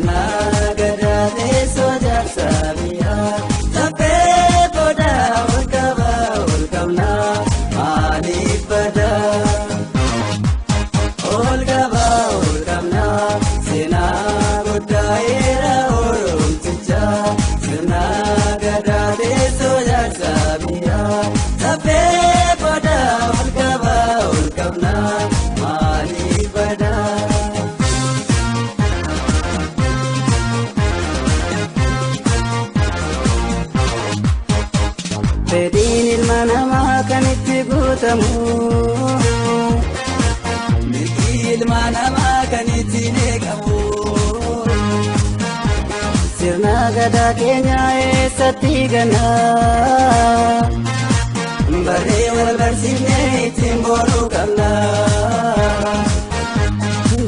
sirna gadaa teessoo jaarsaa biyyaa taphee booda ol qabna maaliif badaa ol qabna seenaa guddaa eera oromtichaa sirna gadaa teessoo jaarsaa biyyaa taphee booda ol qabna maaliif badaa. Fedhiin ilma namaa kan itti guutamu mirgi ilma namaa kan ittiin eegamu sirna gadaa keenya eessatti gannaa barree wal barsiifnee ittiin boonuu qabna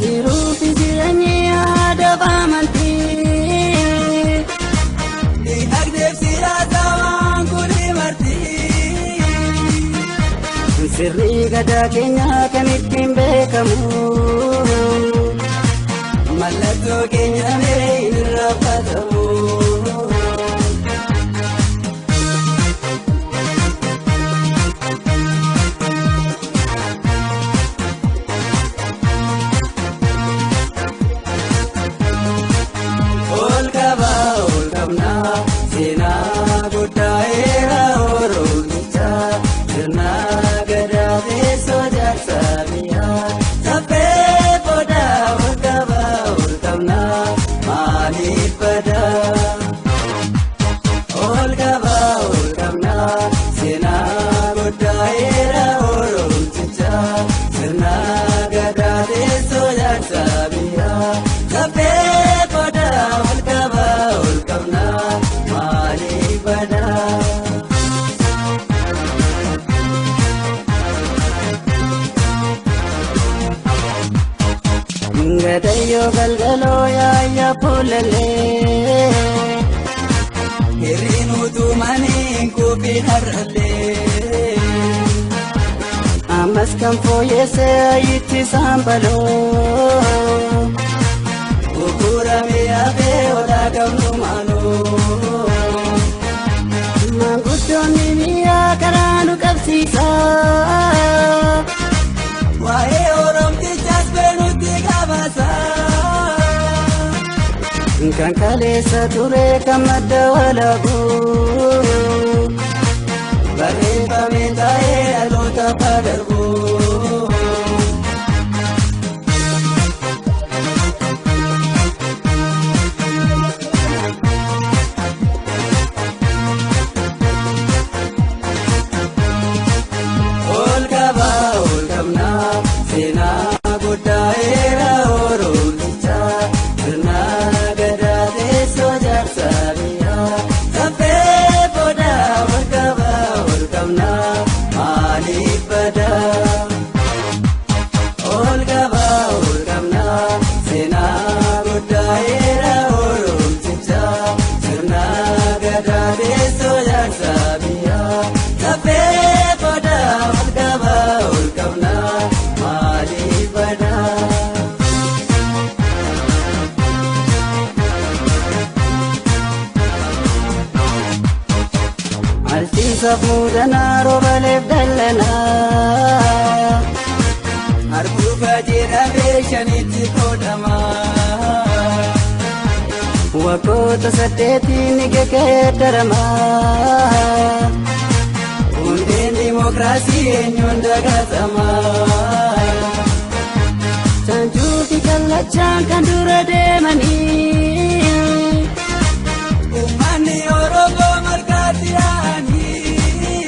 jiruufi jireenyi aadaa fi amantii diinagdee fi siyaasaa waan kuni sirni gadaa keenya kan ittiin beekamu mallattoo keenya hin irraanfatamu. Ol qabna seenaa guddaa eera oromichaa sirna gadaa teessoo jaarsaa biyyaa taphee booda ol qabna maaliif badaa ol qabna seenaa guddaa eera oromichaa sirna gadaa teessoo jaarsaa biyyaa taphee booda ol qabna maaliif badaa. Gadayyo galgaloo yaayyaa fuulallee hirriinuutu maniin kubbin har'allee ammas kan fooyyessee ayitti saambaloo gurguramee hafee olaa qabnu maaloo maanguddoonni biyyaa karaa nu qabsiisaa waa'ee oromtichaas beenutti kan kaleessa ture kan madda walabuu barreeffamee taa'ee dhaloota fagarbuu. Ol qabna seenaa guddaa eera oromichaa sirna gadaa teessoo jaarsaa biyyaa taphee booda ol qabna maaliif badaa ol qabna seenaa guddaa eera oromichaa sirna gadaa teessoo jaarsaa biyyaa taphee booda ol qabna maaliif badaa. Alsiisaaf muudanaa roobaleef dallanaa harbuufa jedhamee shanitti qoodama waggoota 8 geggeeddarama hundeen dimokiraasii eenyuun dagatama sanjuu fi kallachaan kan dura deemanii uummanni Oromoo margaatti yaa'anii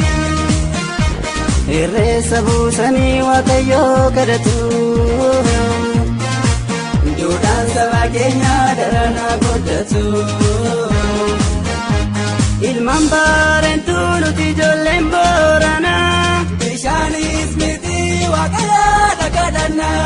irreessa buusanii waaqayyoo kadhatu duudhaan saba keenyaa daranaa guddatu ilmaan baareentuu nuti ijoolleen booranaa bishaanis miti waaqayyoodha kadhannaa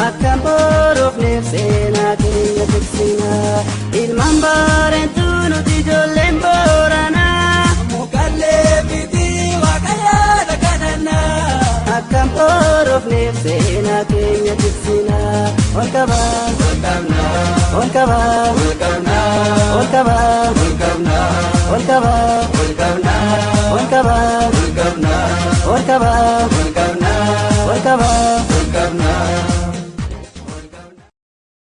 akkam booroofneef seenaa keenya tiksinaa ilmaan baareentuu nuti ijoolleen booranaa mukallee miti waaqayyoodha kadhannaa akkam booroofneef seenaa keenya tiksinaa ol qabna. Olkaba, Olkabna, olkaba, Olkabna, olkaba, Olkabna, olkaba, Olkabna, olkaba, Olkabna, olkaba.